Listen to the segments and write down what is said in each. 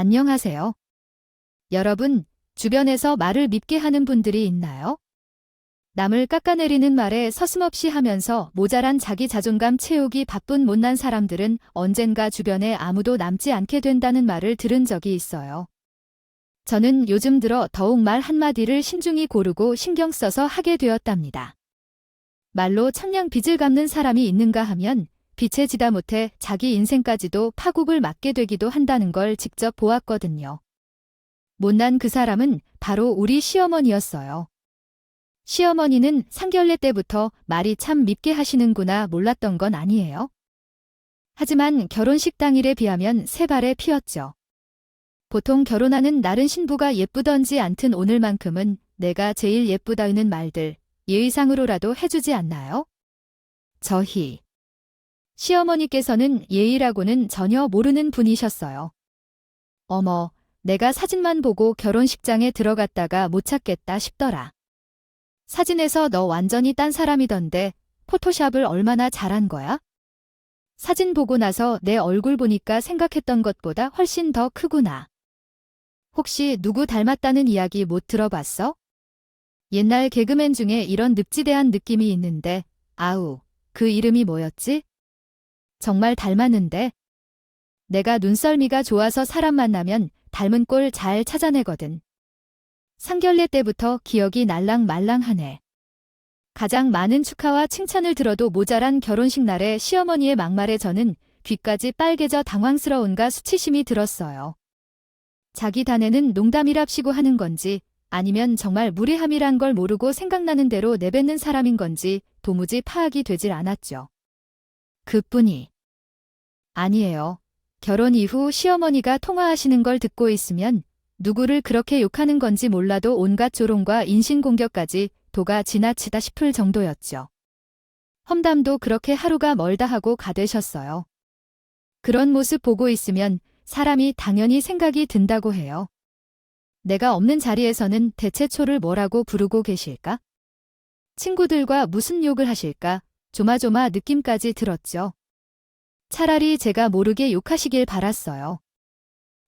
안녕하세요. 여러분, 주변에서 말을 밉게 하는 분들이 있나요? 남을 깎아내리는 말에 서슴없이 하면서 모자란 자기 자존감 채우기 바쁜 못난 사람들은 언젠가 주변에 아무도 남지 않게 된다는 말을 들은 적이 있어요. 저는 요즘 들어 더욱 말 한마디를 신중히 고르고 신경 써서 하게 되었답니다. 말로 천냥 빚을 갚는 사람이 있는가 하면 빚에 지다 못해 자기 인생까지도 파국을 맞게 되기도 한다는 걸 직접 보았거든요. 못난 그 사람은 바로 우리 시어머니였어요. 시어머니는 상견례 때부터 말이 참 밉게 하시는구나 몰랐던 건 아니에요. 하지만 결혼식 당일에 비하면 세 발에 피었죠. 보통 결혼하는 날은 신부가 예쁘던지 않든 오늘만큼은 내가 제일 예쁘다는 말들 예의상으로라도 해주지 않나요? 저희 시어머니께서는 예의라고는 전혀 모르는 분이셨어요. 어머, 내가 사진만 보고 결혼식장에 들어갔다가 못 찾겠다 싶더라. 사진에서 너 완전히 딴 사람이던데 포토샵을 얼마나 잘한 거야? 사진 보고 나서 내 얼굴 보니까 생각했던 것보다 훨씬 더 크구나. 혹시 누구 닮았다는 이야기 못 들어봤어? 옛날 개그맨 중에 이런 늪지대한 느낌이 있는데, 아우, 그 이름이 뭐였지? 정말 닮았는데? 내가 눈썰미가 좋아서 사람 만나면 닮은 꼴 잘 찾아내거든. 상견례 때부터 기억이 날랑말랑하네. 가장 많은 축하와 칭찬을 들어도 모자란 결혼식 날에 시어머니의 막말에 저는 귀까지 빨개져 당황스러운가 수치심이 들었어요. 자기 단에는 농담이랍시고 하는 건지 아니면 정말 무례함이란 걸 모르고 생각나는 대로 내뱉는 사람인 건지 도무지 파악이 되질 않았죠. 그뿐이 아니에요. 결혼 이후 시어머니가 통화하시는 걸 듣고 있으면 누구를 그렇게 욕하는 건지 몰라도 온갖 조롱과 인신공격까지 도가 지나치다 싶을 정도였죠. 험담도 그렇게 하루가 멀다 하고 가되셨어요. 그런 모습 보고 있으면 사람이 당연히 생각이 든다고 해요. 내가 없는 자리에서는 대체 초를 뭐라고 부르고 계실까? 친구들과 무슨 욕을 하실까? 조마조마 느낌까지 들었죠. 차라리 제가 모르게 욕하시길 바랐어요.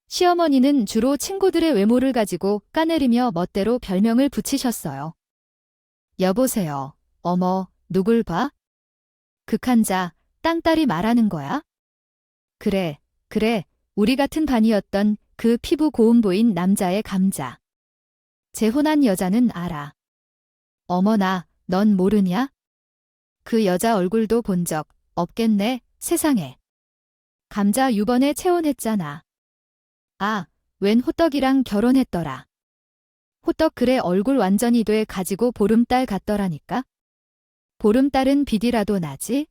시어머니는 주로 친구들의 외모를 가지고 까내리며 멋대로 별명을 붙이셨어요. 여보세요. 어머, 누굴 봐? 극한자, 땅딸이 말하는 거야? 그래, 우리 같은 반이었던 그 피부 고운 보인 남자의 감자. 재혼한 여자는 알아. 어머나, 넌 모르냐? 그 여자 얼굴도 본 적 없겠네, 세상에. 감자 유번에 채혼했잖아. 아, 웬 호떡이랑 결혼했더라. 호떡 그래 얼굴 완전히 돼 가지고 보름달 같더라니까. 보름달은 비디라도 나지?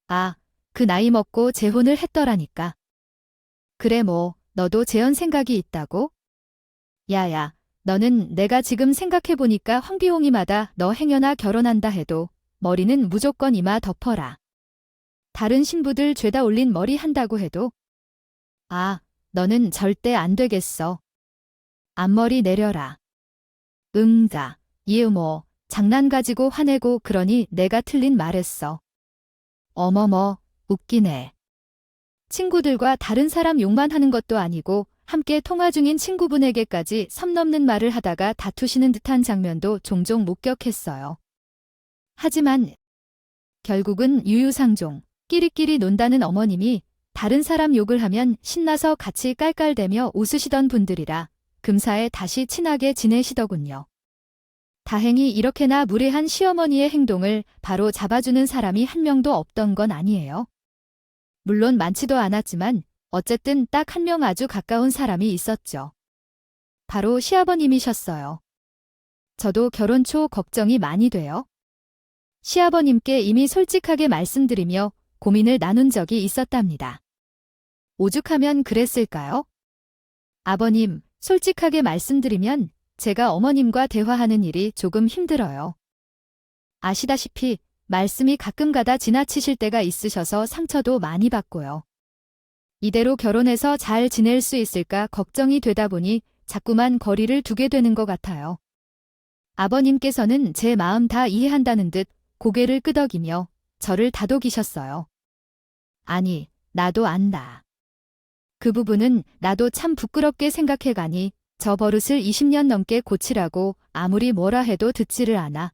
아, 그 나이 먹고 재혼을 했더라니까. 그래 뭐, 너도 재혼 생각이 있다고? 야야, 너는 내가 지금 생각해보니까 황비홍이마다 너 행여나 결혼한다 해도 머리는 무조건 이마 덮어라. 다른 신부들 죄다 올린 머리 한다고 해도 아, 너는 절대 안 되겠어. 앞머리 내려라. 응가, 이으모, 장난 가지고 화내고 그러니 내가 틀린 말했어. 어머머, 웃기네. 친구들과 다른 사람 욕만 하는 것도 아니고 함께 통화 중인 친구분에게까지 선 넘는 말을 하다가 다투시는 듯한 장면도 종종 목격했어요. 하지만 결국은 유유상종, 끼리끼리 논다는 어머님이 다른 사람 욕을 하면 신나서 같이 깔깔대며 웃으시던 분들이라 금사에 다시 친하게 지내시더군요. 다행히 이렇게나 무례한 시어머니의 행동을 바로 잡아주는 사람이 한 명도 없던 건 아니에요. 물론 많지도 않았지만 어쨌든 딱 한 명 아주 가까운 사람이 있었죠. 바로 시아버님이셨어요. 저도 결혼 초 걱정이 많이 돼요. 시아버님께 이미 솔직하게 말씀드리며 고민을 나눈 적이 있었답니다. 오죽하면 그랬을까요? 아버님, 솔직하게 말씀드리면 제가 어머님과 대화하는 일이 조금 힘들어요. 아시다시피 말씀이 가끔가다 지나치실 때가 있으셔서 상처도 많이 받고요. 이대로 결혼해서 잘 지낼 수 있을까 걱정이 되다 보니 자꾸만 거리를 두게 되는 것 같아요. 아버님께서는 제 마음 다 이해한다는 듯 고개를 끄덕이며 저를 다독이셨어요. 아니, 나도 안다. 그 부분은 나도 참 부끄럽게 생각해가니 저 버릇을 20년 넘게 고치라고 아무리 뭐라 해도 듣지를 않아.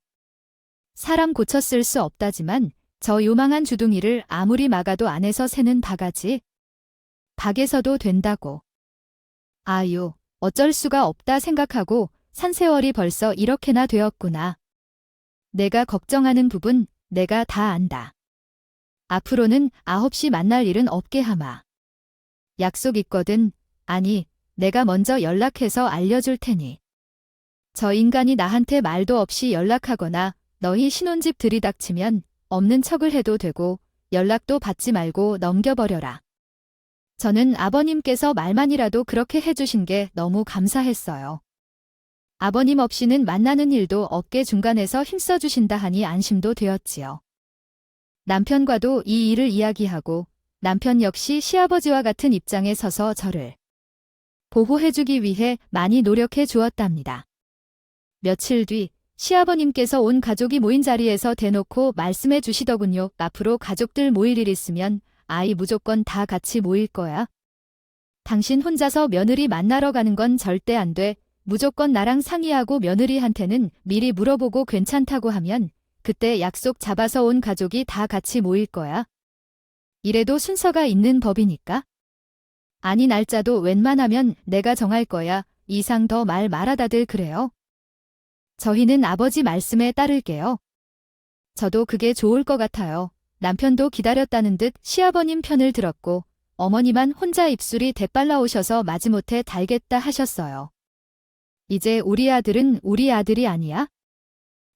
사람 고쳤을 수 없다지만 저 요망한 주둥이를 아무리 막아도 안에서 새는 바가지. 박에서도 된다고. 아유, 어쩔 수가 없다 생각하고 산 세월이 벌써 이렇게나 되었구나. 내가 걱정하는 부분 내가 다 안다. 앞으로는 9시 만날 일은 없게 하마. 약속 있거든. 아니, 내가 먼저 연락해서 알려줄 테니. 저 인간이 나한테 말도 없이 연락하거나 너희 신혼집 들이닥치면 없는 척을 해도 되고 연락도 받지 말고 넘겨버려라. 저는 아버님께서 말만이라도 그렇게 해주신 게 너무 감사했어요. 아버님 없이는 만나는 일도 없게 중간에서 힘써주신다 하니 안심도 되었지요. 남편과도 이 일을 이야기하고 남편 역시 시아버지와 같은 입장에 서서 저를 보호해주기 위해 많이 노력해 주었답니다. 며칠 뒤 시아버님께서 온 가족이 모인 자리에서 대놓고 말씀해 주시더군요. 앞으로 가족들 모일 일 있으면 아이 무조건 다 같이 모일 거야. 당신 혼자서 며느리 만나러 가는 건 절대 안 돼. 무조건 나랑 상의하고 며느리한테는 미리 물어보고 괜찮다고 하면 그때 약속 잡아서 온 가족이 다 같이 모일 거야. 이래도 순서가 있는 법이니까. 아니 날짜도 웬만하면 내가 정할 거야. 이상 더 말 말아다들 그래요. 저희는 아버지 말씀에 따를게요. 저도 그게 좋을 것 같아요. 남편도 기다렸다는 듯 시아버님 편을 들었고 어머니만 혼자 입술이 대빨라오셔서 마지못해 달겠다 하셨어요. 이제 우리 아들은 우리 아들이 아니야?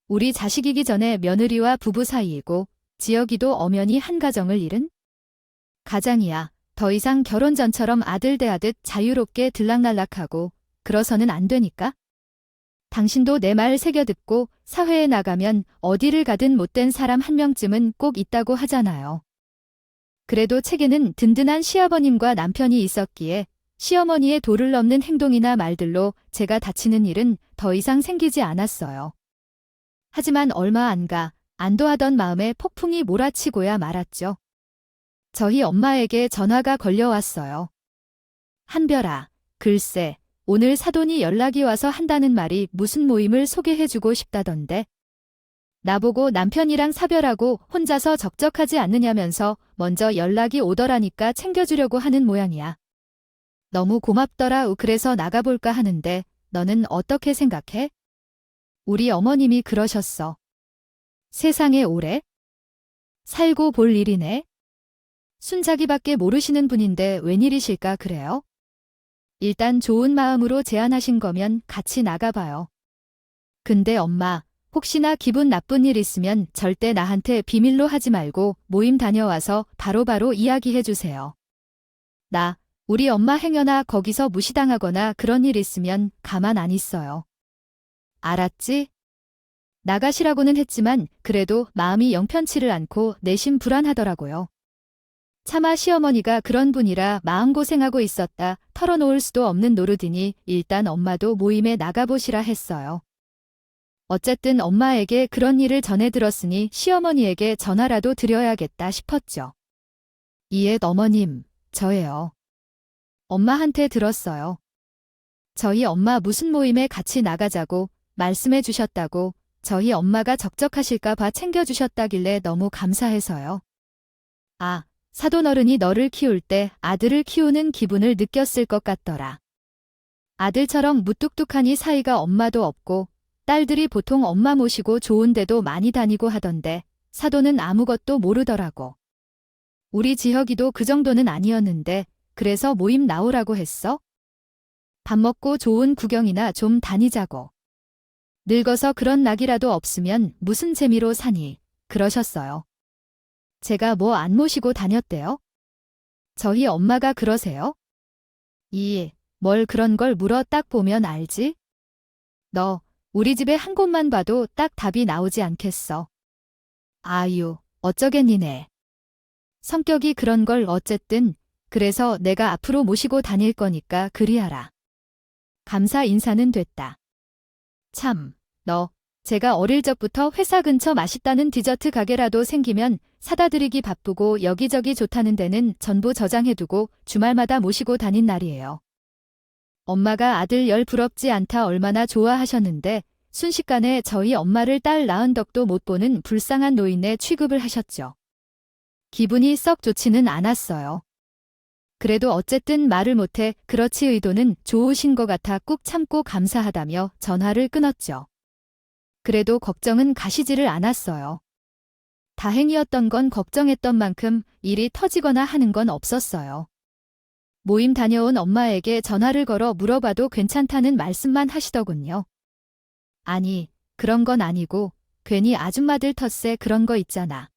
우리 자식이기 전에 며느리와 부부 사이이고 지역이도 엄연히 한 가정을 잃은 가장이야. 더 이상 결혼 전처럼 아들 대하듯 자유롭게 들락날락하고 그러서는 안 되니까. 당신도 내 말 새겨듣고 사회에 나가면 어디를 가든 못된 사람 한 명쯤은 꼭 있다고 하잖아요. 그래도 책에는 든든한 시아버님과 남편이 있었기에 시어머니의 도를 넘는 행동이나 말들로 제가 다치는 일은 더 이상 생기지 않았어요. 하지만 얼마 안 가 안도하던 마음에 폭풍이 몰아치고야 말았죠. 저희 엄마에게 전화가 걸려왔어요. 한별아, 글쎄, 오늘 사돈이 연락이 와서 한다는 말이 무슨 모임을 소개해주고 싶다던데. 나보고 남편이랑 사별하고 혼자서 적적하지 않느냐면서 먼저 연락이 오더라니까 챙겨주려고 하는 모양이야. 너무 고맙더라. 그래서 나가볼까 하는데 너는 어떻게 생각해? 우리 어머님이 그러셨어. 세상에 오래 살고 볼 일이네. 순자기밖에 모르시는 분인데 웬일이실까 그래요? 일단 좋은 마음으로 제안하신 거면 같이 나가봐요. 근데 엄마, 혹시나 기분 나쁜 일 있으면 절대 나한테 비밀로 하지 말고 모임 다녀와서 바로바로 이야기해주세요. 우리 엄마 행여나 거기서 무시당하거나 그런 일 있으면 가만 안 있어요. 알았지? 나가시라고는 했지만 그래도 마음이 영편치를 않고 내심 불안하더라고요. 차마 시어머니가 그런 분이라 마음고생하고 있었다 털어놓을 수도 없는 노릇이니 일단 엄마도 모임에 나가보시라 했어요. 어쨌든 엄마에게 그런 일을 전해 들었으니 시어머니에게 전화라도 드려야겠다 싶었죠. 이에 어머님, 저예요. 엄마한테 들었어요. 저희 엄마 무슨 모임에 같이 나가자고 말씀해 주셨다고 저희 엄마가 적적하실까 봐 챙겨주셨다길래 너무 감사해서요. 아, 사돈어른이 너를 키울 때 아들을 키우는 기분을 느꼈을 것 같더라. 아들처럼 무뚝뚝하니 사이가 엄마도 없고 딸들이 보통 엄마 모시고 좋은 데도 많이 다니고 하던데 사돈은 아무것도 모르더라고. 우리 지혁이도 그 정도는 아니었는데 그래서 모임 나오라고 했어? 밥 먹고 좋은 구경이나 좀 다니자고. 늙어서 그런 낙이라도 없으면 무슨 재미로 사니 그러셨어요. 제가 뭐 안 모시고 다녔대요? 저희 엄마가 그러세요? 뭘 그런 걸 물어. 딱 보면 알지? 너 우리 집에 한 곳만 봐도 딱 답이 나오지 않겠어. 아유, 어쩌겠니네. 성격이 그런 걸 어쨌든 그래서 내가 앞으로 모시고 다닐 거니까 그리하라. 감사 인사는 됐다. 참, 너 제가 어릴 적부터 회사 근처 맛있다는 디저트 가게라도 생기면 사다 드리기 바쁘고 여기저기 좋다는 데는 전부 저장해두고 주말마다 모시고 다닌 날이에요. 엄마가 아들 열 부럽지 않다 얼마나 좋아하셨는데 순식간에 저희 엄마를 딸 낳은 덕도 못 보는 불쌍한 노인에 취급을 하셨죠. 기분이 썩 좋지는 않았어요. 그래도 어쨌든 말을 못해 그렇지 의도는 좋으신 것 같아 꾹 참고 감사하다며 전화를 끊었죠. 그래도 걱정은 가시지를 않았어요. 다행이었던 건 걱정했던 만큼 일이 터지거나 하는 건 없었어요. 모임 다녀온 엄마에게 전화를 걸어 물어봐도 괜찮다는 말씀만 하시더군요. 아니, 그런 건 아니고 괜히 아줌마들 텃세 그런 거 있잖아.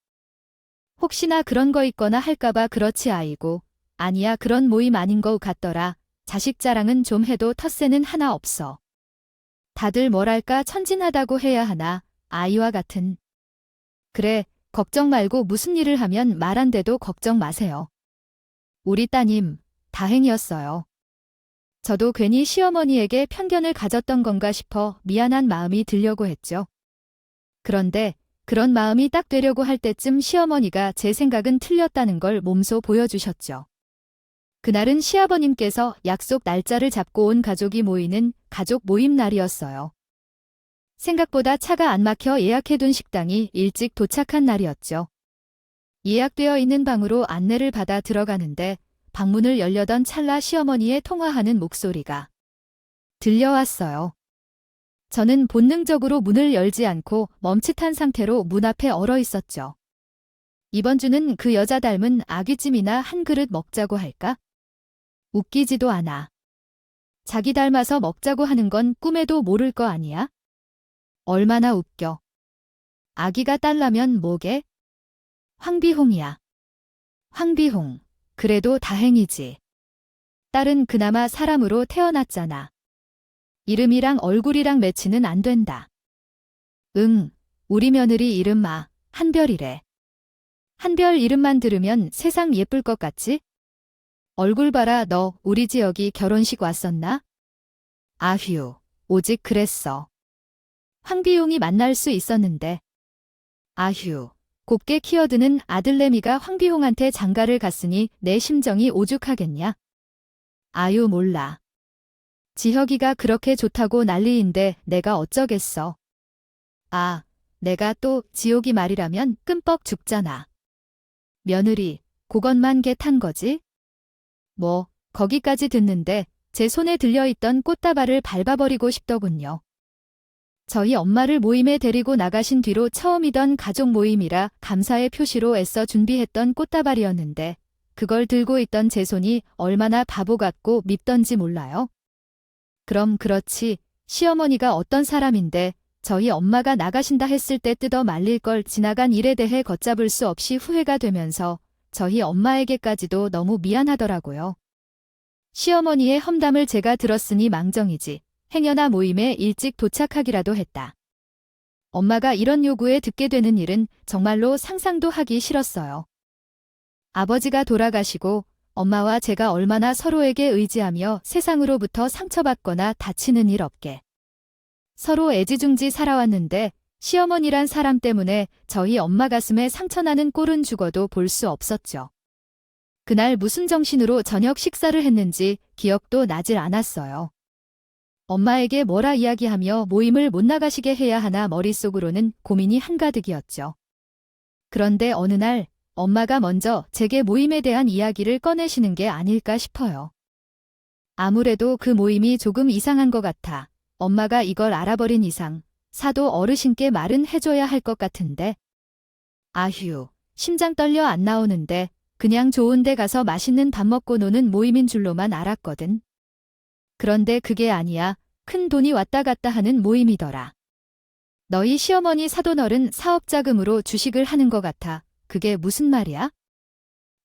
혹시나 그런 거 있거나 할까봐 그렇지 아이고. 아니야 그런 모임 아닌 거 같더라. 자식 자랑은 좀 해도 텃세는 하나 없어. 다들 뭐랄까 천진하다고 해야 하나. 아이와 같은. 그래, 걱정 말고 무슨 일을 하면 말 안 돼도 걱정 마세요. 우리 따님, 다행이었어요. 저도 괜히 시어머니에게 편견을 가졌던 건가 싶어 미안한 마음이 들려고 했죠. 그런데 그런 마음이 딱 되려고 할 때쯤 시어머니가 제 생각은 틀렸다는 걸 몸소 보여주셨죠. 그날은 시아버님께서 약속 날짜를 잡고 온 가족이 모이는 가족 모임 날이었어요. 생각보다 차가 안 막혀 예약해둔 식당이 일찍 도착한 날이었죠. 예약되어 있는 방으로 안내를 받아 들어가는데 방문을 열려던 찰나 시어머니의 통화하는 목소리가 들려왔어요. 저는 본능적으로 문을 열지 않고 멈칫한 상태로 문 앞에 얼어 있었죠. 이번 주는 그 여자 닮은 아귀찜이나 한 그릇 먹자고 할까? 웃기지도 않아. 자기 닮아서 먹자고 하는 건 꿈에도 모를 거 아니야? 얼마나 웃겨. 아기가 딸라면 뭐게? 황비홍이야. 황비홍. 그래도 다행이지. 딸은 그나마 사람으로 태어났잖아. 이름이랑 얼굴이랑 매치는 안 된다. 응, 우리 며느리 이름 한별이래. 한별 이름만 들으면 세상 예쁠 것 같지? 얼굴 봐라 너 우리 지역이 결혼식 왔었나? 아휴, 오직 그랬어. 황비용이 만날 수 있었는데. 아휴, 곱게 키워드는 아들내미가 황비홍한테 장가를 갔으니 내 심정이 오죽하겠냐? 아유 몰라. 지혁이가 그렇게 좋다고 난리인데 내가 어쩌겠어. 아, 내가 또 지옥이 말이라면 끔뻑 죽잖아. 며느리, 그것만 개탄 거지? 뭐, 거기까지 듣는데 제 손에 들려있던 꽃다발을 밟아버리고 싶더군요. 저희 엄마를 모임에 데리고 나가신 뒤로 처음이던 가족 모임이라 감사의 표시로 애써 준비했던 꽃다발이었는데 그걸 들고 있던 제 손이 얼마나 바보 같고 밉던지 몰라요? 그럼 그렇지, 시어머니가 어떤 사람인데 저희 엄마가 나가신다 했을 때 뜯어 말릴 걸 지나간 일에 대해 걷잡을 수 없이 후회가 되면서 저희 엄마에게까지도 너무 미안하더라고요. 시어머니의 험담을 제가 들었으니 망정이지. 행여나 모임에 일찍 도착하기라도 했다. 엄마가 이런 요구에 듣게 되는 일은 정말로 상상도 하기 싫었어요. 아버지가 돌아가시고 엄마와 제가 얼마나 서로에게 의지하며 세상으로부터 상처받거나 다치는 일 없게 서로 애지중지 살아왔는데 시어머니란 사람 때문에 저희 엄마 가슴에 상처나는 꼴은 죽어도 볼 수 없었죠. 그날 무슨 정신으로 저녁 식사를 했는지 기억도 나질 않았어요. 엄마에게 뭐라 이야기하며 모임을 못 나가시게 해야 하나 머릿속으로는 고민이 한가득이었죠. 그런데 어느 날 엄마가 먼저 제게 모임에 대한 이야기를 꺼내시는 게 아닐까 싶어요. 아무래도 그 모임이 조금 이상한 것 같아 엄마가 이걸 알아버린 이상 사도 어르신께 말은 해줘야 할 것 같은데. 아휴, 심장 떨려 안 나오는데 그냥 좋은 데 가서 맛있는 밥 먹고 노는 모임인 줄로만 알았거든. 그런데 그게 아니야. 큰 돈이 왔다 갔다 하는 모임이더라. 너희 시어머니 사돈어른 사업 자금으로 주식을 하는 것 같아. 그게 무슨 말이야?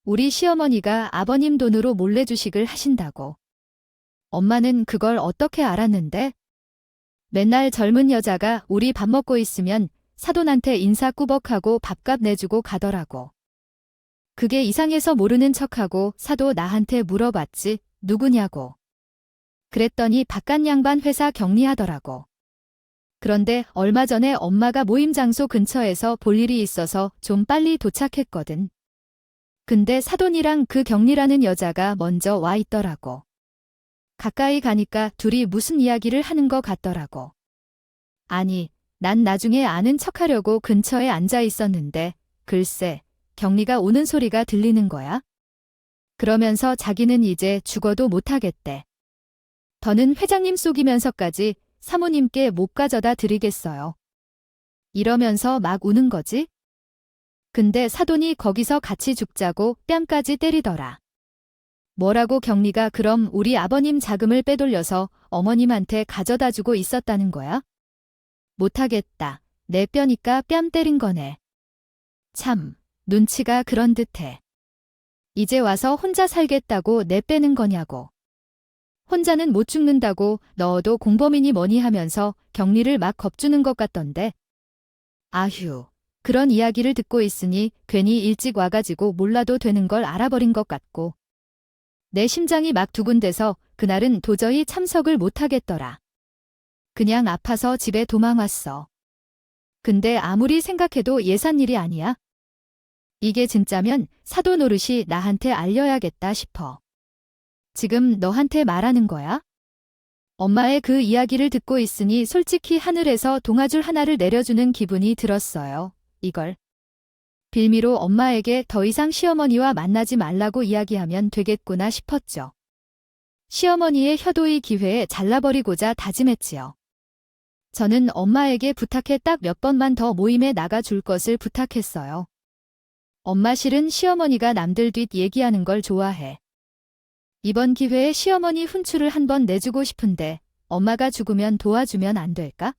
우리 시어머니가 아버님 돈으로 몰래 주식을 하신다고. 엄마는 그걸 어떻게 알았는데? 맨날 젊은 여자가 우리 밥 먹고 있으면 사돈한테 인사 꾸벅하고 밥값 내주고 가더라고. 그게 이상해서 모르는 척하고 사도 나한테 물어봤지. 누구냐고. 그랬더니 바깥 양반 회사 격리하더라고. 그런데 얼마 전에 엄마가 모임 장소 근처에서 볼 일이 있어서 좀 빨리 도착했거든. 근데 사돈이랑 그 경리라는 여자가 먼저 와 있더라고. 가까이 가니까 둘이 무슨 이야기를 하는 것 같더라고. 아니, 난 나중에 아는 척하려고 근처에 앉아 있었는데 글쎄, 경리가 오는 소리가 들리는 거야. 그러면서 자기는 이제 죽어도 못하겠대. 더는 회장님 속이면서까지 사모님께 못 가져다 드리겠어요. 이러면서 막 우는 거지? 근데 사돈이 거기서 같이 죽자고 뺨까지 때리더라. 뭐라고 경리가 그럼 우리 아버님 자금을 빼돌려서 어머님한테 가져다 주고 있었다는 거야? 못하겠다. 내 뼈니까 뺨 때린 거네. 참, 눈치가 그런 듯해. 이제 와서 혼자 살겠다고 내 빼는 거냐고. 혼자는 못 죽는다고 넣어도 공범이니 뭐니 하면서 경리를 막 겁주는 것 같던데. 아휴, 그런 이야기를 듣고 있으니 괜히 일찍 와가지고 몰라도 되는 걸 알아버린 것 같고. 내 심장이 막 두근대서 그날은 도저히 참석을 못하겠더라. 그냥 아파서 집에 도망왔어. 근데 아무리 생각해도 예산일이 아니야. 이게 진짜면 사돈 노릇이 나한테 알려야겠다 싶어. 지금 너한테 말하는 거야? 엄마의 그 이야기를 듣고 있으니 솔직히 하늘에서 동아줄 하나를 내려주는 기분이 들었어요. 이걸 빌미로 엄마에게 더 이상 시어머니와 만나지 말라고 이야기하면 되겠구나 싶었죠. 시어머니의 효도의 기회에 잘라버리고자 다짐했지요. 저는 엄마에게 부탁해 딱 몇 번만 더 모임에 나가줄 것을 부탁했어요. 엄마 실은 시어머니가 남들 뒷 얘기하는 걸 좋아해. 이번 기회에 시어머니 훈추를 한번 내주고 싶은데 엄마가 죽으면 도와주면 안 될까?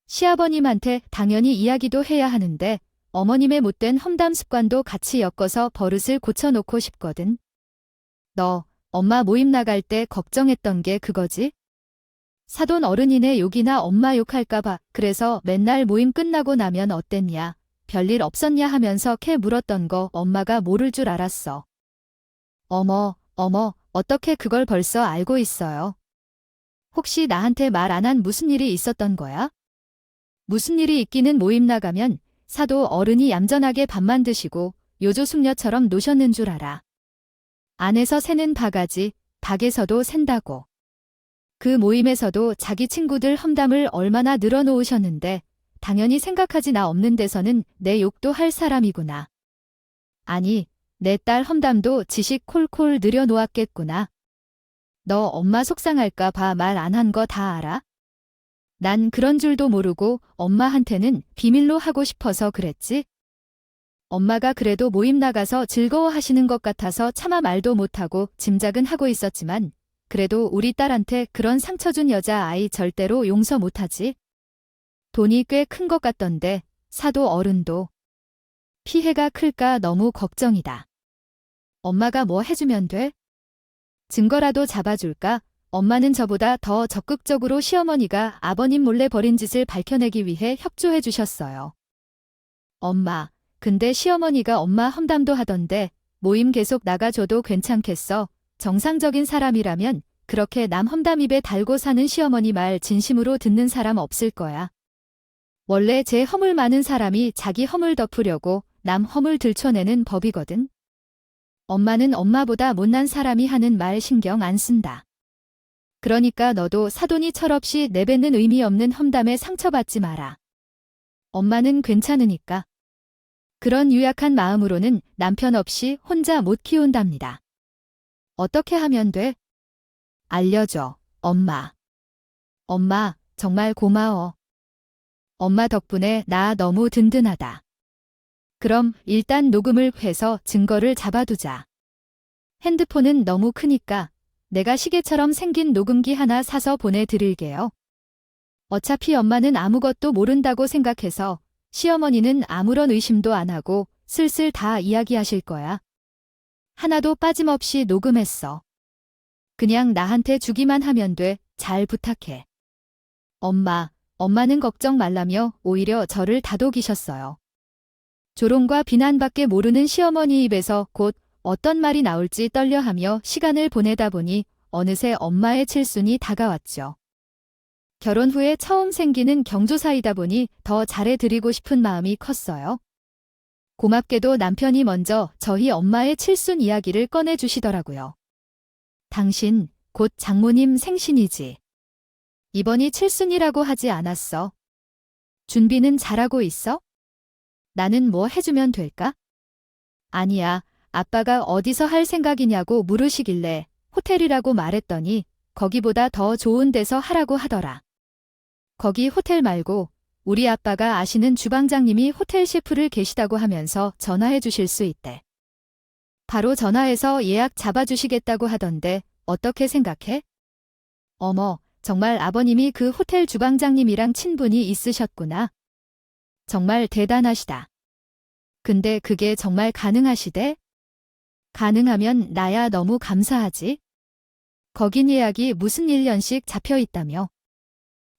시아버님한테 당연히 이야기도 해야 하는데 어머님의 못된 험담 습관도 같이 엮어서 버릇을 고쳐놓고 싶거든. 너 엄마 모임 나갈 때 걱정했던 게 그거지? 사돈 어른이네 욕이나 엄마 욕할까봐 그래서 맨날 모임 끝나고 나면 어땠냐, 별일 없었냐 하면서 캐 물었던 거 엄마가 모를 줄 알았어. 어머, 어떻게 그걸 벌써 알고 있어요? 혹시 나한테 말 안 한 무슨 일이 있었던 거야? 무슨 일이 있기는 모임 나가면 사도 어른이 얌전하게 밥만 드시고 요조숙녀처럼 노셨는 줄 알아. 안에서 새는 바가지, 밖에서도 샌다고. 그 모임에서도 자기 친구들 험담을 얼마나 늘어놓으셨는데 당연히 생각하지나 없는 데서는 내 욕도 할 사람이구나. 아니, 내 딸 험담도 지식 콜콜 늘여놓았겠구나. 너 엄마 속상할까 봐 말 안 한 거 다 알아? 난 그런 줄도 모르고 엄마한테는 비밀로 하고 싶어서 그랬지? 엄마가 그래도 모임 나가서 즐거워하시는 것 같아서 차마 말도 못하고 짐작은 하고 있었지만 그래도 우리 딸한테 그런 상처 준 여자아이 절대로 용서 못하지. 돈이 꽤 큰 것 같던데 사도 어른도. 피해가 클까 너무 걱정이다. 엄마가 뭐 해주면 돼? 증거라도 잡아줄까? 엄마는 저보다 더 적극적으로 시어머니가 아버님 몰래 벌인 짓을 밝혀내기 위해 협조해 주셨어요. 엄마, 근데 시어머니가 엄마 험담도 하던데 모임 계속 나가줘도 괜찮겠어? 정상적인 사람이라면 그렇게 남 험담 입에 달고 사는 시어머니 말 진심으로 듣는 사람 없을 거야. 원래 제 허물 많은 사람이 자기 허물 덮으려고 남 허물 들춰내는 법이거든. 엄마는 엄마보다 못난 사람이 하는 말 신경 안 쓴다. 그러니까 너도 사돈이 철없이 내뱉는 의미 없는 험담에 상처받지 마라. 엄마는 괜찮으니까. 그런 유약한 마음으로는 남편 없이 혼자 못 키운답니다. 어떻게 하면 돼? 알려줘, 엄마. 엄마, 정말 고마워. 엄마 덕분에 나 너무 든든하다. 그럼 일단 녹음을 해서 증거를 잡아두자. 핸드폰은 너무 크니까 내가 시계처럼 생긴 녹음기 하나 사서 보내드릴게요. 어차피 엄마는 아무것도 모른다고 생각해서 시어머니는 아무런 의심도 안 하고 슬슬 다 이야기하실 거야. 하나도 빠짐없이 녹음했어. 그냥 나한테 주기만 하면 돼. 잘 부탁해. 엄마는 걱정 말라며 오히려 저를 다독이셨어요. 조롱과 비난밖에 모르는 시어머니 입에서 곧 어떤 말이 나올지 떨려하며 시간을 보내다 보니 어느새 엄마의 칠순이 다가왔죠. 결혼 후에 처음 생기는 경조사이다 보니 더 잘해드리고 싶은 마음이 컸어요. 고맙게도 남편이 먼저 저희 엄마의 칠순 이야기를 꺼내주시더라고요. 당신, 곧 장모님 생신이지. 이번이 칠순이라고 하지 않았어. 준비는 잘하고 있어? 나는 뭐 해주면 될까? 아니야, 아빠가 어디서 할 생각이냐고 물으시길래 호텔이라고 말했더니 거기보다 더 좋은 데서 하라고 하더라. 거기 호텔 말고 우리 아빠가 아시는 주방장님이 호텔 셰프를 계시다고 하면서 전화해 주실 수 있대. 바로 전화해서 예약 잡아주시겠다고 하던데 어떻게 생각해? 어머, 정말 아버님이 그 호텔 주방장님이랑 친분이 있으셨구나. 정말 대단하시다. 근데 그게 정말 가능하시대? 가능하면 나야 너무 감사하지. 거긴 예약이 무슨 1년씩 잡혀 있다며.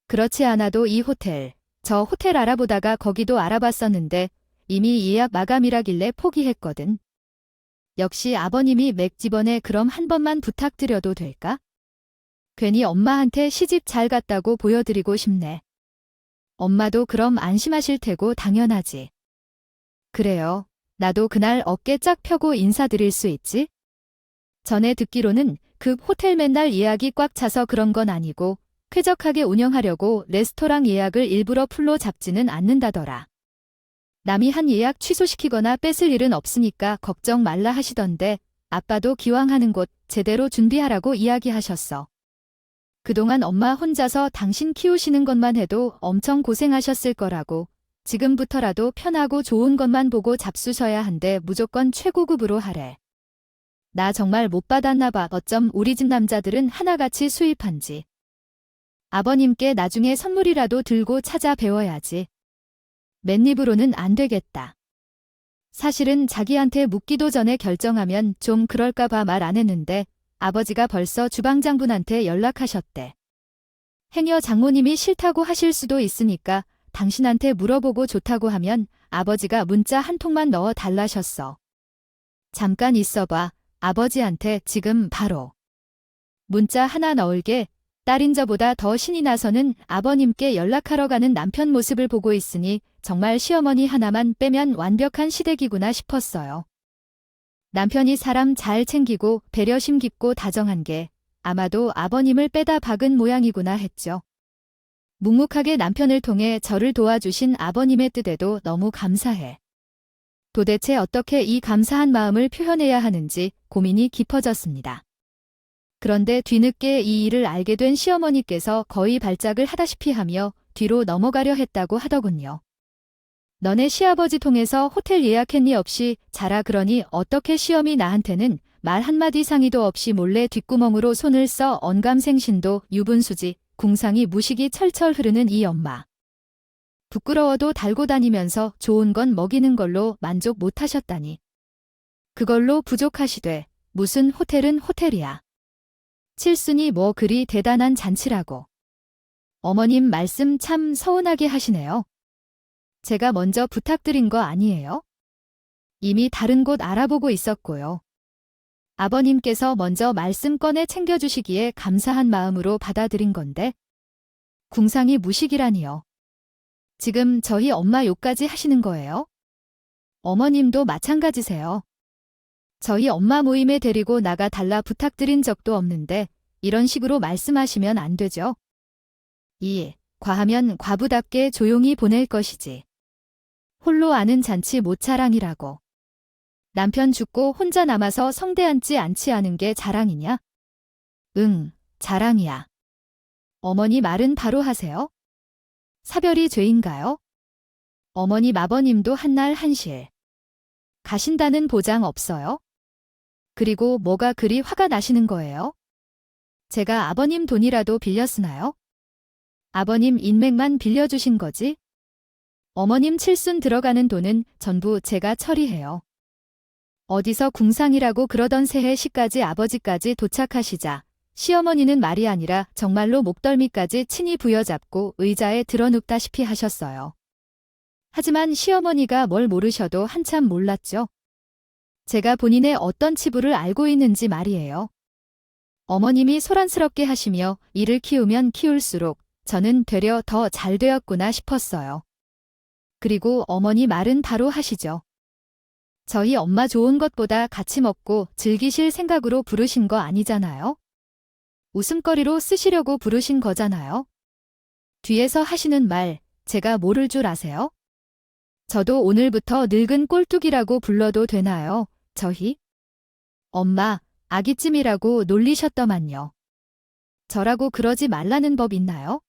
그렇지 않아도 이 호텔, 저 호텔 알아보다가 거기도 알아봤었는데 이미 예약 마감이라길래 포기했거든. 역시 아버님이 맥집원에 그럼 한 번만 부탁드려도 될까? 괜히 엄마한테 시집 잘 갔다고 보여드리고 싶네. 엄마도 그럼 안심하실 테고 당연하지. 그래요. 나도 그날 어깨 쫙 펴고 인사드릴 수 있지? 전에 듣기로는 그 호텔 맨날 예약이 꽉 차서 그런 건 아니고 쾌적하게 운영하려고 레스토랑 예약을 일부러 풀로 잡지는 않는다더라. 남이 한 예약 취소시키거나 뺏을 일은 없으니까 걱정 말라 하시던데 아빠도 기왕 하는 곳 제대로 준비하라고 이야기하셨어. 그동안 엄마 혼자서 당신 키우시는 것만 해도 엄청 고생하셨을 거라고 지금부터라도 편하고 좋은 것만 보고 잡수셔야 한데 무조건 최고급으로 하래. 나 정말 못 받았나 봐. 어쩜 우리 집 남자들은 하나같이 수입한지. 아버님께 나중에 선물이라도 들고 찾아 배워야지. 맨입으로는 안 되겠다. 사실은 자기한테 묻기도 전에 결정하면 좀 그럴까 봐 말 안 했는데 아버지가 벌써 주방장분한테 연락하셨대. 행여 장모님이 싫다고 하실 수도 있으니까 당신한테 물어보고 좋다고 하면 아버지가 문자 한 통만 넣어 달라셨어. 잠깐 있어봐. 아버지한테 지금 바로. 문자 하나 넣을게. 딸인 저보다 더 신이 나서는 아버님께 연락하러 가는 남편 모습을 보고 있으니 정말 시어머니 하나만 빼면 완벽한 시댁이구나 싶었어요. 남편이 사람 잘 챙기고 배려심 깊고 다정한 게 아마도 아버님을 빼다 박은 모양이구나 했죠. 묵묵하게 남편을 통해 저를 도와주신 아버님의 뜻에도 너무 감사해. 도대체 어떻게 이 감사한 마음을 표현해야 하는지 고민이 깊어졌습니다. 그런데 뒤늦게 이 일을 알게 된 시어머니께서 거의 발작을 하다시피 하며 뒤로 넘어가려 했다고 하더군요. 너네 시아버지 통해서 호텔 예약했니 없이 자라 그러니 어떻게 시어미 나한테는 말 한마디 상의도 없이 몰래 뒷구멍으로 손을 써 언감생신도 유분수지 궁상이 무식이 철철 흐르는 이 엄마. 부끄러워도 달고 다니면서 좋은 건 먹이는 걸로 만족 못하셨다니. 그걸로 부족하시되 무슨 호텔은 호텔이야. 칠순이 뭐 그리 대단한 잔치라고. 어머님 말씀 참 서운하게 하시네요. 제가 먼저 부탁드린 거 아니에요? 이미 다른 곳 알아보고 있었고요. 아버님께서 먼저 말씀 꺼내 챙겨주시기에 감사한 마음으로 받아들인 건데 궁상이 무식이라니요. 지금 저희 엄마 욕까지 하시는 거예요? 어머님도 마찬가지세요. 저희 엄마 모임에 데리고 나가 달라 부탁드린 적도 없는데 이런 식으로 말씀하시면 안 되죠. 과하면 과부답게 조용히 보낼 것이지. 홀로 아는 잔치 모차랑이라고. 남편 죽고 혼자 남아서 성대 앉지 않지 않은 게 자랑이냐? 응, 자랑이야. 어머니 말은 바로 하세요. 사별이 죄인가요? 어머니 아버님도 한날 한실. 가신다는 보장 없어요? 그리고 뭐가 그리 화가 나시는 거예요? 제가 아버님 돈이라도 빌렸으나요? 아버님 인맥만 빌려주신 거지? 어머님 칠순 들어가는 돈은 전부 제가 처리해요. 어디서 궁상이라고 그러던 새해 시까지 아버지까지 도착하시자 시어머니는 말이 아니라 정말로 목덜미까지 친히 부여잡고 의자에 드러눕다시피 하셨어요. 하지만 시어머니가 뭘 모르셔도 한참 몰랐죠. 제가 본인의 어떤 치부를 알고 있는지 말이에요. 어머님이 소란스럽게 하시며 이를 키우면 키울수록 저는 되려 더 잘 되었구나 싶었어요. 그리고 어머니 말은 바로 하시죠. 저희 엄마 좋은 것보다 같이 먹고 즐기실 생각으로 부르신 거 아니잖아요? 웃음거리로 쓰시려고 부르신 거잖아요. 뒤에서 하시는 말, 제가 모를 줄 아세요? 저도 오늘부터 늙은 꼴뚜기라고 불러도 되나요? 저희? 엄마, 아기찜이라고 놀리셨더만요. 저라고 그러지 말라는 법 있나요?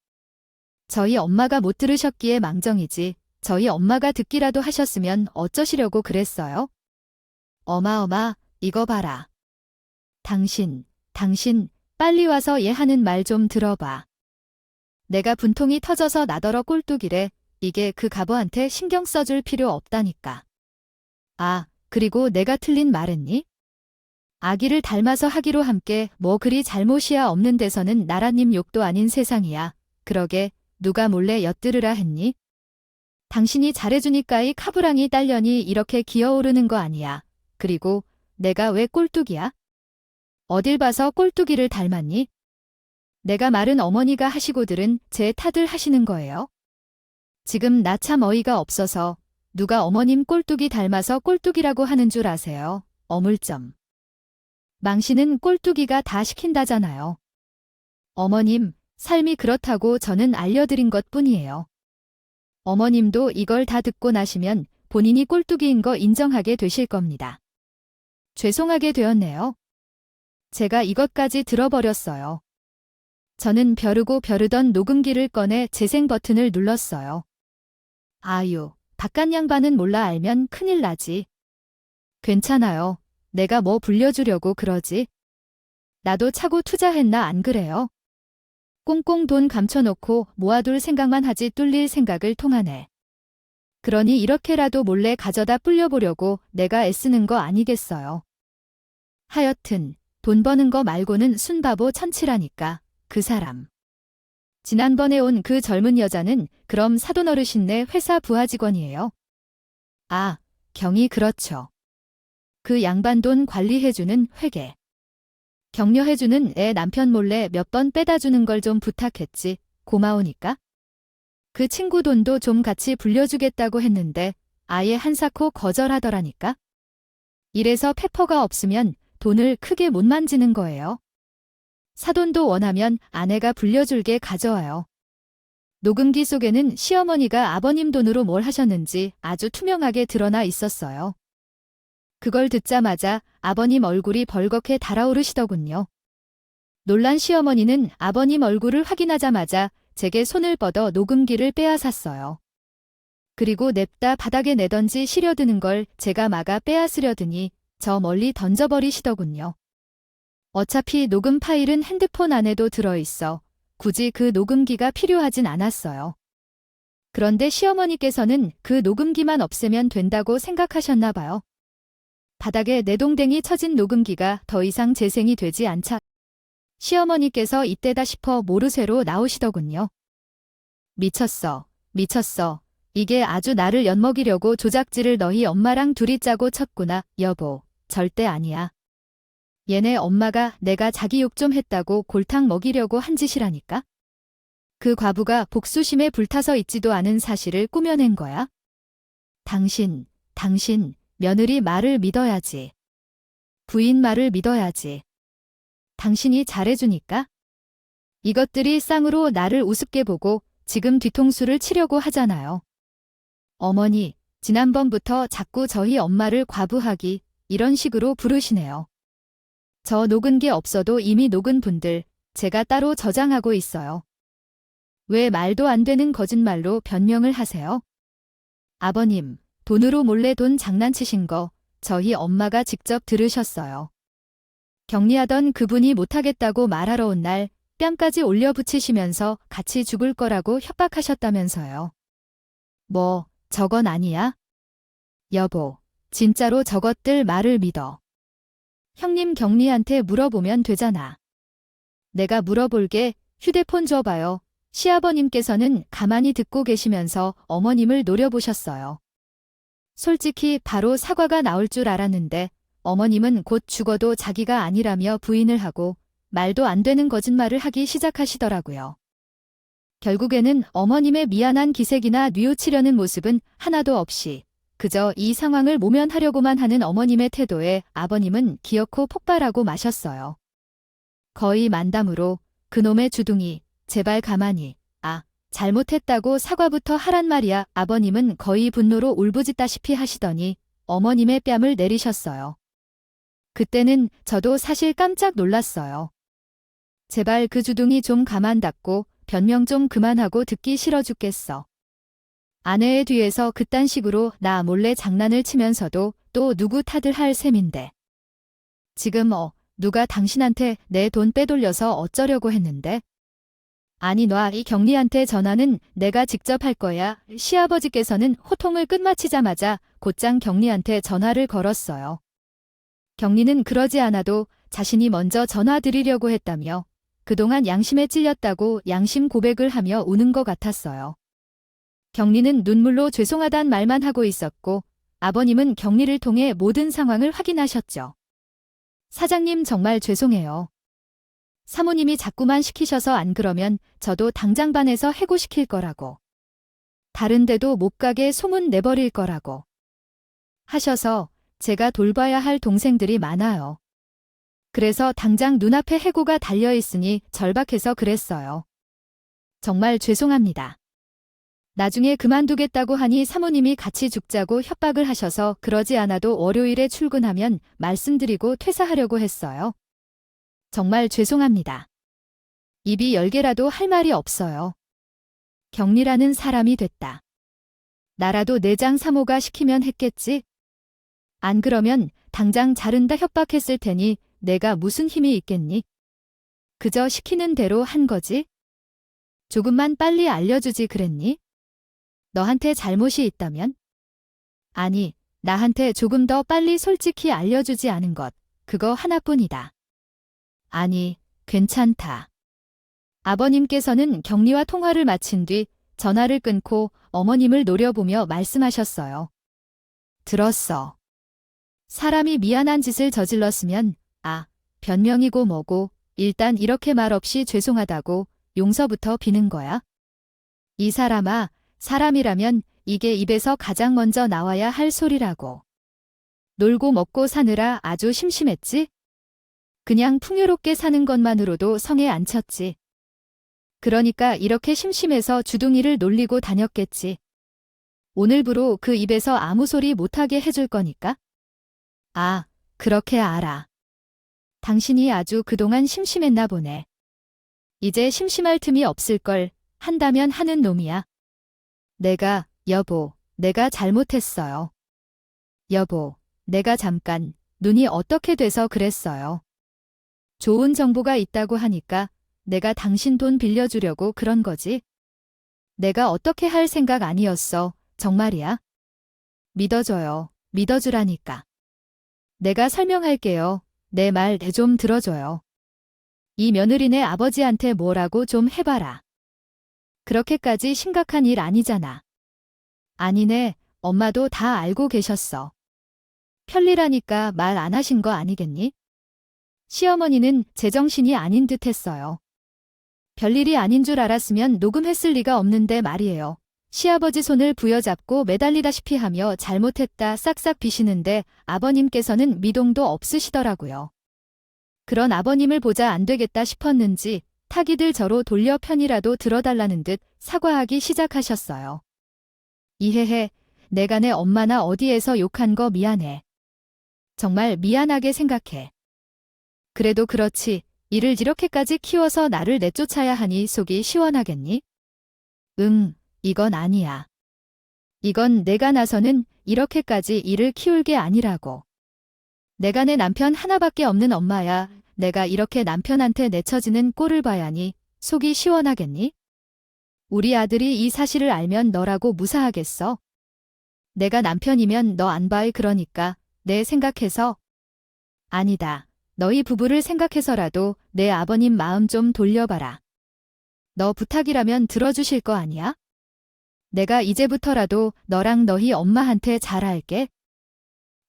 저희 엄마가 못 들으셨기에 망정이지, 저희 엄마가 듣기라도 하셨으면 어쩌시려고 그랬어요? 어마어마, 이거 봐라. 당신, 빨리 와서 얘 하는 말 좀 들어봐. 내가 분통이 터져서 나더러 꼴뚜기래. 이게 그 가부한테 신경 써줄 필요 없다니까. 아, 그리고 내가 틀린 말했니? 아기를 닮아서 하기로 함께 뭐 그리 잘못이야 없는 데서는 나라님 욕도 아닌 세상이야. 그러게 누가 몰래 엿들으라 했니? 당신이 잘해주니까 이 카브랑이 딸려니 이렇게 기어오르는 거 아니야. 그리고 내가 왜 꼴뚜기야? 어딜 봐서 꼴뚜기를 닮았니? 내가 말은 어머니가 하시고들은 제 탓을 하시는 거예요. 지금 나 참 어이가 없어서 누가 어머님 꼴뚜기 닮아서 꼴뚜기라고 하는 줄 아세요? 어물점. 망신은 꼴뚜기가 다 시킨다잖아요. 어머님, 삶이 그렇다고 저는 알려드린 것뿐이에요. 어머님도 이걸 다 듣고 나시면 본인이 꼴뚜기인 거 인정하게 되실 겁니다. 죄송하게 되었네요. 제가 이것까지 들어버렸어요. 저는 벼르고 벼르던 녹음기를 꺼내 재생 버튼을 눌렀어요. 아유, 바깥 양반은 몰라 알면 큰일 나지. 괜찮아요. 내가 뭐 불려주려고 그러지? 나도 차고 투자했나 안 그래요? 꽁꽁 돈 감춰놓고 모아둘 생각만 하지 뚫릴 생각을 통하네. 그러니 이렇게라도 몰래 가져다 불려보려고 내가 애쓰는 거 아니겠어요. 하여튼 돈 버는 거 말고는 순바보 천치라니까 그 사람. 지난번에 온 그 젊은 여자는 그럼 사돈 어르신네 회사 부하 직원이에요? 아, 경이 그렇죠. 그 양반 돈 관리해주는 회계. 격려해주는 애 남편 몰래 몇 번 빼다주는 걸 좀 부탁했지. 고마우니까. 그 친구 돈도 좀 같이 불려주겠다고 했는데 아예 한사코 거절하더라니까. 이래서 페퍼가 없으면 돈을 크게 못 만지는 거예요. 사돈도 원하면 아내가 불려줄게 가져와요. 녹음기 속에는 시어머니가 아버님 돈으로 뭘 하셨는지 아주 투명하게 드러나 있었어요. 그걸 듣자마자 아버님 얼굴이 벌겋게 달아오르시더군요. 놀란 시어머니는 아버님 얼굴을 확인하자마자 제게 손을 뻗어 녹음기를 빼앗았어요. 그리고 냅다 바닥에 내던지 시려드는 걸 제가 막아 빼앗으려더니 저 멀리 던져버리시더군요. 어차피 녹음 파일은 핸드폰 안에도 들어있어 굳이 그 녹음기가 필요하진 않았어요. 그런데 시어머니께서는 그 녹음기만 없애면 된다고 생각하셨나 봐요. 바닥에 내동댕이 쳐진 녹음기가 더 이상 재생이 되지 않자 시어머니께서 이때다 싶어 모르쇠로 나오시더군요. 미쳤어. 이게 아주 나를 엿먹이려고 조작지를 너희 엄마랑 둘이 짜고 쳤구나. 여보, 절대 아니야. 얘네 엄마가 내가 자기 욕 좀 했다고 골탕 먹이려고 한 짓이라니까? 그 과부가 복수심에 불타서 있지도 않은 사실을 꾸며낸 거야? 당신, 며느리 말을 믿어야지. 부인 말을 믿어야지. 당신이 잘해주니까? 이것들이 쌍으로 나를 우습게 보고 지금 뒤통수를 치려고 하잖아요. 어머니, 지난번부터 자꾸 저희 엄마를 과부하기 이런 식으로 부르시네요. 저 녹은 게 없어도 이미 녹은 분들 제가 따로 저장하고 있어요. 왜 말도 안 되는 거짓말로 변명을 하세요? 아버님, 돈으로 몰래 돈 장난치신 거 저희 엄마가 직접 들으셨어요. 격리하던 그분이 못하겠다고 말하러 온 날 뺨까지 올려붙이시면서 같이 죽을 거라고 협박하셨다면서요. 뭐, 저건 아니야? 여보, 진짜로 저것들 말을 믿어. 형님 경리한테 물어보면 되잖아. 내가 물어볼게. 휴대폰 줘봐요. 시아버님께서는 가만히 듣고 계시면서 어머님을 노려보셨어요. 솔직히 바로 사과가 나올 줄 알았는데 어머님은 곧 죽어도 자기가 아니라며 부인을 하고 말도 안 되는 거짓말을 하기 시작하시더라고요. 결국에는 어머님의 미안한 기색이나 뉘우치려는 모습은 하나도 없이 그저 이 상황을 모면하려고만 하는 어머님의 태도에 아버님은 기어코 폭발하고 마셨어요. 거의 만담으로 그놈의 주둥이 제발 가만히 잘못했다고 사과부터 하란 말이야. 아버님은 거의 분노로 울부짖다시피 하시더니 어머님의 뺨을 내리셨어요. 그때는 저도 사실 깜짝 놀랐어요. 제발 그 주둥이 좀 가만 닫고 변명 좀 그만하고 듣기 싫어 죽겠어. 아내의 뒤에서 그딴 식으로 나 몰래 장난을 치면서도 또 누구 탓을 할 셈인데. 지금 누가 당신한테 내 돈 빼돌려서 어쩌려고 했는데? 아니 놔, 이 경리한테 전화는 내가 직접 할 거야. 시아버지께서는 호통을 끝마치자마자 곧장 경리한테 전화를 걸었어요. 경리는 그러지 않아도 자신이 먼저 전화 드리려고 했다며 그동안 양심에 찔렸다고 양심 고백을 하며 우는 것 같았어요. 경리는 눈물로 죄송하단 말만 하고 있었고 아버님은 경리를 통해 모든 상황을 확인하셨죠. 사장님 정말 죄송해요. 사모님이 자꾸만 시키셔서 안 그러면 저도 당장 반에서 해고시킬 거라고. 다른 데도 못 가게 소문 내버릴 거라고. 하셔서 제가 돌봐야 할 동생들이 많아요. 그래서 당장 눈앞에 해고가 달려있으니 절박해서 그랬어요. 정말 죄송합니다. 나중에 그만두겠다고 하니 사모님이 같이 죽자고 협박을 하셔서 그러지 않아도 월요일에 출근하면 말씀드리고 퇴사하려고 했어요. 정말 죄송합니다. 입이 10개라도 할 말이 없어요. 경리라는 사람이 됐다. 나라도 내장 사모가 시키면 했겠지? 안 그러면 당장 자른다 협박했을 테니 내가 무슨 힘이 있겠니? 그저 시키는 대로 한 거지? 조금만 빨리 알려주지 그랬니? 너한테 잘못이 있다면? 아니, 나한테 조금 더 빨리 솔직히 알려주지 않은 것, 그거 하나뿐이다. 아니, 괜찮다. 아버님께서는 경리와 통화를 마친 뒤 전화를 끊고 어머님을 노려보며 말씀하셨어요. 들었어. 사람이 미안한 짓을 저질렀으면 변명이고 뭐고 일단 이렇게 말없이 죄송하다고 용서부터 비는 거야? 이 사람아, 사람이라면 이게 입에서 가장 먼저 나와야 할 소리라고. 놀고 먹고 사느라 아주 심심했지? 그냥 풍요롭게 사는 것만으로도 성에 안 쳤지. 그러니까 이렇게 심심해서 주둥이를 놀리고 다녔겠지. 오늘부로 그 입에서 아무 소리 못하게 해줄 거니까? 그렇게 알아. 당신이 아주 그동안 심심했나 보네. 이제 심심할 틈이 없을걸. 한다면 하는 놈이야. 여보, 내가 잘못했어요. 여보, 내가 잠깐 눈이 어떻게 돼서 그랬어요. 좋은 정보가 있다고 하니까 내가 당신 돈 빌려주려고 그런 거지. 내가 어떻게 할 생각 아니었어. 정말이야. 믿어줘요. 믿어주라니까. 내가 설명할게요. 내 말 좀 들어줘요. 이 며느리네 아버지한테 뭐라고 좀 해봐라. 그렇게까지 심각한 일 아니잖아. 아니네, 엄마도 다 알고 계셨어. 편리라니까 말 안 하신 거 아니겠니? 시어머니는 제정신이 아닌 듯 했어요. 별일이 아닌 줄 알았으면 녹음했을 리가 없는데 말이에요. 시아버지 손을 부여잡고 매달리다시피 하며 잘못했다 싹싹 비시는데 아버님께서는 미동도 없으시더라고요. 그런 아버님을 보자 안 되겠다 싶었는지 타기들 저로 돌려 편이라도 들어달라는 듯 사과하기 시작하셨어요. 이해해. 내가 내 엄마나 어디에서 욕한 거 미안해. 정말 미안하게 생각해. 그래도 그렇지. 이를 이렇게까지 키워서 나를 내쫓아야 하니 속이 시원하겠니? 이건 아니야. 이건 내가 나서는 이렇게까지 이를 키울 게 아니라고. 내가 내 남편 하나밖에 없는 엄마야. 내가 이렇게 남편한테 내쳐지는 꼴을 봐야니 속이 시원하겠니? 우리 아들이 이 사실을 알면 너라고 무사하겠어? 내가 남편이면 너 안 봐. 그러니까 내 생각해서. 아니다. 너희 부부를 생각해서라도 내 아버님 마음 좀 돌려봐라. 너 부탁이라면 들어주실 거 아니야? 내가 이제부터라도 너랑 너희 엄마한테 잘할게.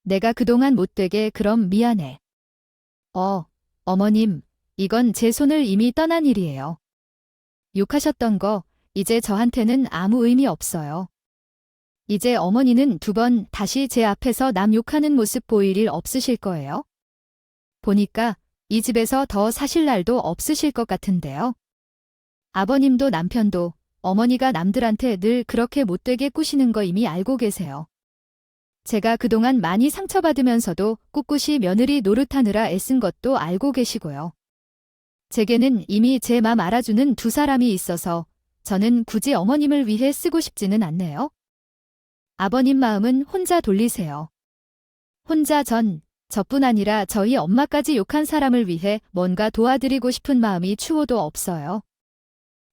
내가 그동안 못되게 그럼 미안해. 어머님, 이건 제 손을 이미 떠난 일이에요. 욕하셨던 거 이제 저한테는 아무 의미 없어요. 이제 어머니는 2번 다시 제 앞에서 남 욕하는 모습 보일 일 없으실 거예요. 보니까 이 집에서 더 사실 날도 없으실 것 같은데요. 아버님도 남편도 어머니가 남들한테 늘 그렇게 못되게 꾸시는 거 이미 알고 계세요. 제가 그동안 많이 상처받으면서도 꿋꿋이 며느리 노릇하느라 애쓴 것도 알고 계시고요. 제게는 이미 제 맘 알아주는 2사람이 있어서 저는 굳이 어머님을 위해 쓰고 싶지는 않네요. 아버님 마음은 혼자 돌리세요. 혼자 저뿐 아니라 저희 엄마까지 욕한 사람을 위해 뭔가 도와드리고 싶은 마음이 추호도 없어요.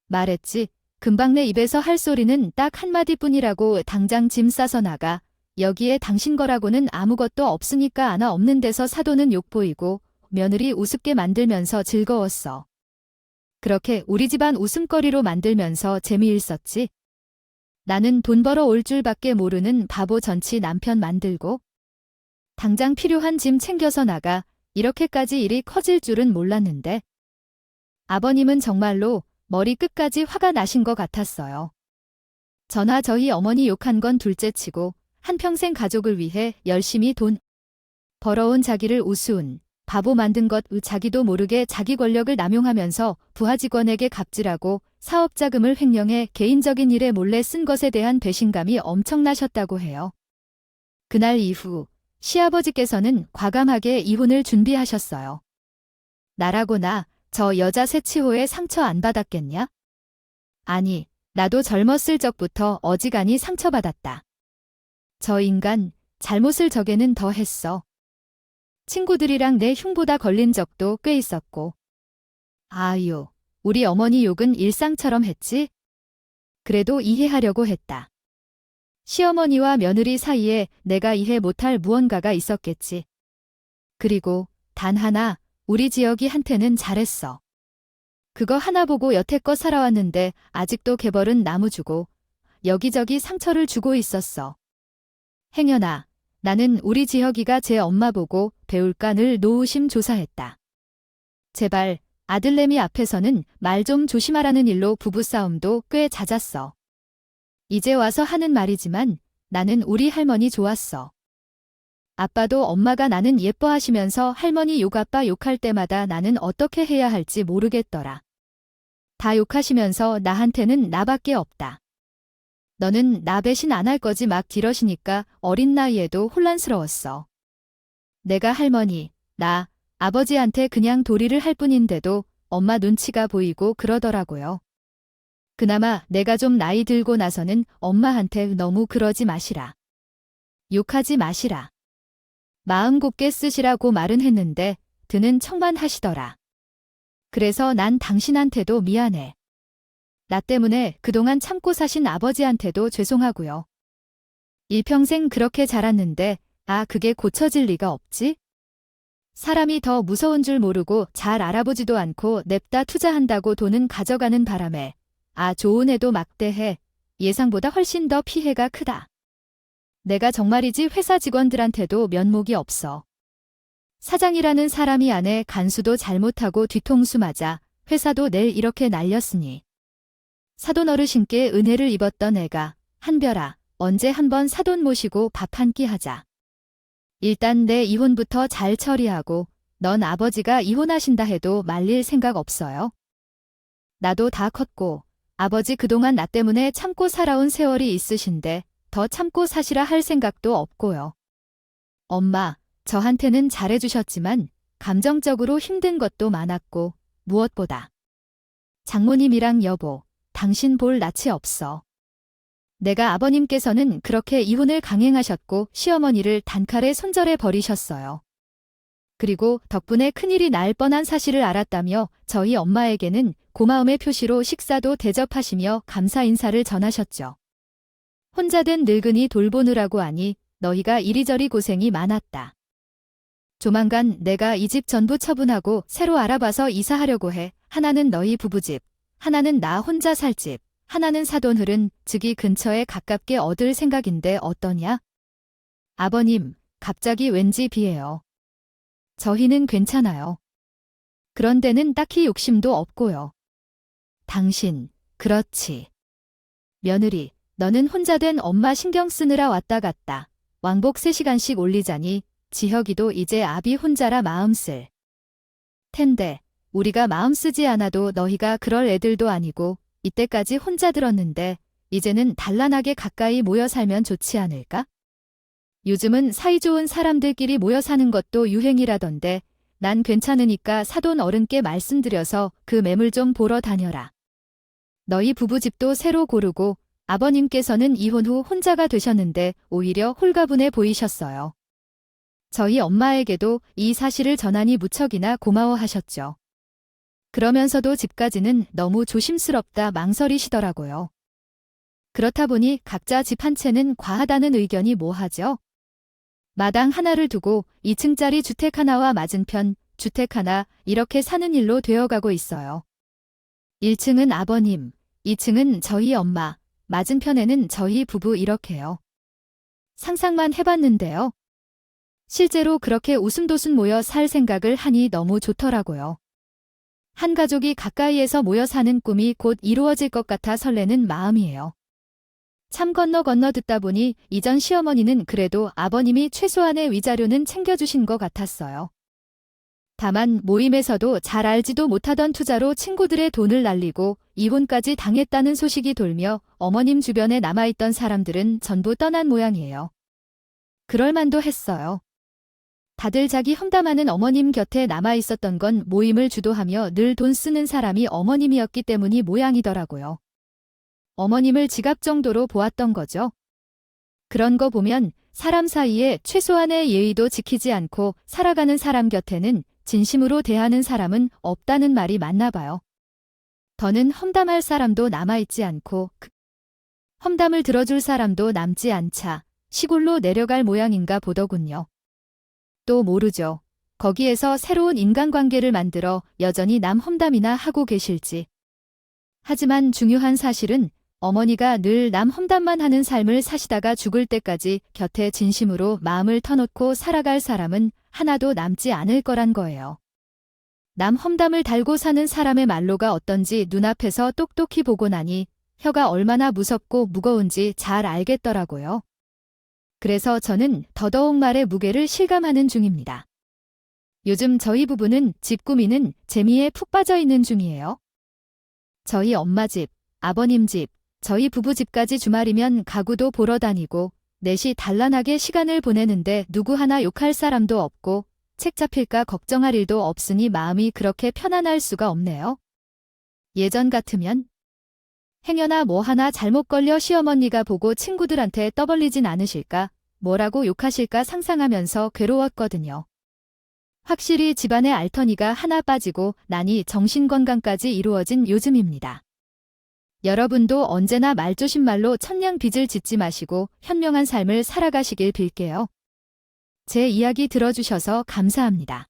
말했지. 금방 내 입에서 할 소리는 딱 한마디뿐이라고. 당장 짐 싸서 나가. 여기에 당신 거라고는 아무것도 없으니까 하나 없는 데서 사도는 욕보이고 며느리 우습게 만들면서 즐거웠어. 그렇게 우리 집안 웃음거리로 만들면서 재미있었지. 나는 돈 벌어 올 줄밖에 모르는 바보 전치 남편 만들고 당장 필요한 짐 챙겨서 나가. 이렇게까지 일이 커질 줄은 몰랐는데 아버님은 정말로 머리 끝까지 화가 나신 것 같았어요. 저나 저희 어머니 욕한 건 둘째치고 한평생 가족을 위해 열심히 돈 벌어온 자기를 우스운 바보 만든 것. 자기도 모르게 자기 권력을 남용하면서 부하 직원에게 갑질하고 사업 자금을 횡령해 개인적인 일에 몰래 쓴 것에 대한 배신감이 엄청나셨다고 해요. 그날 이후 시아버지께서는 과감하게 이혼을 준비하셨어요. 나라고 저 여자 세치호에 상처 안 받았겠냐? 아니, 나도 젊었을 적부터 어지간히 상처받았다. 저 인간 잘못을 저게는 더 했어. 친구들이랑 내 흉보다 걸린 적도 꽤 있었고. 아유, 우리 어머니 욕은 일상처럼 했지? 그래도 이해하려고 했다. 시어머니와 며느리 사이에 내가 이해 못할 무언가가 있었겠지. 그리고 단 하나, 우리 지역이 한테는 잘했어. 그거 하나 보고 여태껏 살아왔는데 아직도 개벌은 나무 주고 여기저기 상처를 주고 있었어. 행여나 나는 우리 지혁이가 제 엄마 보고 배울까 늘 노우심 조사했다. 제발 아들내미 앞에서는 말 좀 조심하라는 일로 부부싸움도 꽤 잦았어. 이제 와서 하는 말이지만 나는 우리 할머니 좋았어. 아빠도 엄마가 나는 예뻐하시면서 할머니 욕 아빠 욕할 때마다 나는 어떻게 해야 할지 모르겠더라. 다 욕하시면서 나한테는 나밖에 없다. 너는 나 배신 안 할 거지 막 이러시니까 어린 나이에도 혼란스러웠어. 내가 할머니, 아버지한테 그냥 도리를 할 뿐인데도 엄마 눈치가 보이고 그러더라고요. 그나마 내가 좀 나이 들고 나서는 엄마한테 너무 그러지 마시라. 욕하지 마시라. 마음 곱게 쓰시라고 말은 했는데 드는 척만 하시더라. 그래서 난 당신한테도 미안해. 나 때문에 그동안 참고 사신 아버지한테도 죄송하고요. 일평생 그렇게 자랐는데 그게 고쳐질 리가 없지? 사람이 더 무서운 줄 모르고 잘 알아보지도 않고 냅다 투자한다고 돈은 가져가는 바람에 좋은 애도 막대해. 예상보다 훨씬 더 피해가 크다. 내가 정말이지 회사 직원들한테도 면목이 없어. 사장이라는 사람이 안에 간수도 잘못하고 뒤통수 맞아 회사도 낼 이렇게 날렸으니. 사돈 어르신께 은혜를 입었던 애가 한별아 언제 한번 사돈 모시고 밥 한 끼 하자. 일단 내 이혼부터 잘 처리하고 넌 아버지가 이혼하신다 해도 말릴 생각 없어요. 나도 다 컸고 아버지 그동안 나 때문에 참고 살아온 세월이 있으신데 더 참고 사시라 할 생각도 없고요. 엄마, 저한테는 잘해주셨지만 감정적으로 힘든 것도 많았고 무엇보다 장모님이랑 여보, 당신 볼 낯이 없어. 내가 아버님께서는 그렇게 이혼을 강행하셨고 시어머니를 단칼에 손절해 버리셨어요. 그리고 덕분에 큰일이 날 뻔한 사실을 알았다며 저희 엄마에게는 고마움의 표시로 식사도 대접하시며 감사 인사를 전하셨죠. 혼자 된 늙은이 돌보느라고 하니 너희가 이리저리 고생이 많았다. 조만간 내가 이 집 전부 처분하고 새로 알아봐서 이사하려고 해. 하나는 너희 부부집, 하나는 나 혼자 살 집, 하나는 사돈흘은 즉이 근처에 가깝게 얻을 생각인데 어떠냐? 아버님, 갑자기 왠지 비해요. 저희는 괜찮아요. 그런 데는 딱히 욕심도 없고요. 당신, 그렇지. 며느리, 너는 혼자 된 엄마 신경 쓰느라 왔다 갔다. 왕복 3시간씩 올리자니 지혁이도 이제 아비 혼자라 마음 쓸 텐데 우리가 마음 쓰지 않아도 너희가 그럴 애들도 아니고 이때까지 혼자 들었는데 이제는 단란하게 가까이 모여 살면 좋지 않을까? 요즘은 사이좋은 사람들끼리 모여 사는 것도 유행이라던데 난 괜찮으니까 사돈 어른께 말씀드려서 그 매물 좀 보러 다녀라. 너희 부부집도 새로 고르고 아버님께서는 이혼 후 혼자가 되셨는데 오히려 홀가분해 보이셨어요. 저희 엄마에게도 이 사실을 전하니 무척이나 고마워하셨죠. 그러면서도 집까지는 너무 조심스럽다 망설이시더라고요. 그렇다 보니 각자 집 한 채는 과하다는 의견이 뭐하죠? 마당 하나를 두고 2층짜리 주택 하나와 맞은편 주택 하나 이렇게 사는 일로 되어가고 있어요. 1층은 아버님, 2층은 저희 엄마, 맞은편에는 저희 부부 이렇게요. 상상만 해봤는데요. 실제로 그렇게 웃음도순 모여 살 생각을 하니 너무 좋더라고요. 한 가족이 가까이에서 모여 사는 꿈이 곧 이루어질 것 같아 설레는 마음이에요. 참 건너 듣다 보니 이전 시어머니는 그래도 아버님이 최소한의 위자료는 챙겨주신 것 같았어요. 다만 모임에서도 잘 알지도 못하던 투자로 친구들의 돈을 날리고 이혼까지 당했다는 소식이 돌며 어머님 주변에 남아있던 사람들은 전부 떠난 모양이에요. 그럴만도 했어요. 다들 자기 험담하는 어머님 곁에 남아있었던 건 모임을 주도하며 늘 돈 쓰는 사람이 어머님이었기 때문이 모양이더라고요. 어머님을 지갑 정도로 보았던 거죠. 그런 거 보면 사람 사이에 최소한의 예의도 지키지 않고 살아가는 사람 곁에는 진심으로 대하는 사람은 없다는 말이 맞나 봐요. 더는 험담할 사람도 남아있지 않고 험담을 들어줄 사람도 남지 않자 시골로 내려갈 모양인가 보더군요. 또 모르죠. 거기에서 새로운 인간관계를 만들어 여전히 남 험담이나 하고 계실지. 하지만 중요한 사실은 어머니가 늘 남 험담만 하는 삶을 사시다가 죽을 때까지 곁에 진심으로 마음을 터놓고 살아갈 사람은 하나도 남지 않을 거란 거예요. 남 험담을 달고 사는 사람의 말로가 어떤지 눈앞에서 똑똑히 보고 나니 혀가 얼마나 무섭고 무거운지 잘 알겠더라고요. 그래서 저는 더더욱 말의 무게를 실감하는 중입니다. 요즘 저희 부부는 집 꾸미는 재미에 푹 빠져 있는 중이에요. 저희 엄마 집, 아버님 집, 저희 부부 집까지 주말이면 가구도 보러 다니고 넷이 단란하게 시간을 보내는데 누구 하나 욕할 사람도 없고 책 잡힐까 걱정할 일도 없으니 마음이 그렇게 편안할 수가 없네요. 예전 같으면 행여나 뭐 하나 잘못 걸려 시어머니가 보고 친구들한테 떠벌리진 않으실까, 뭐라고 욕하실까 상상하면서 괴로웠거든요. 확실히 집안의 알터니가 하나 빠지고 나니 정신건강까지 이루어진 요즘입니다. 여러분도 언제나 말조심말로 천냥 빚을 짓지 마시고 현명한 삶을 살아가시길 빌게요. 제 이야기 들어주셔서 감사합니다.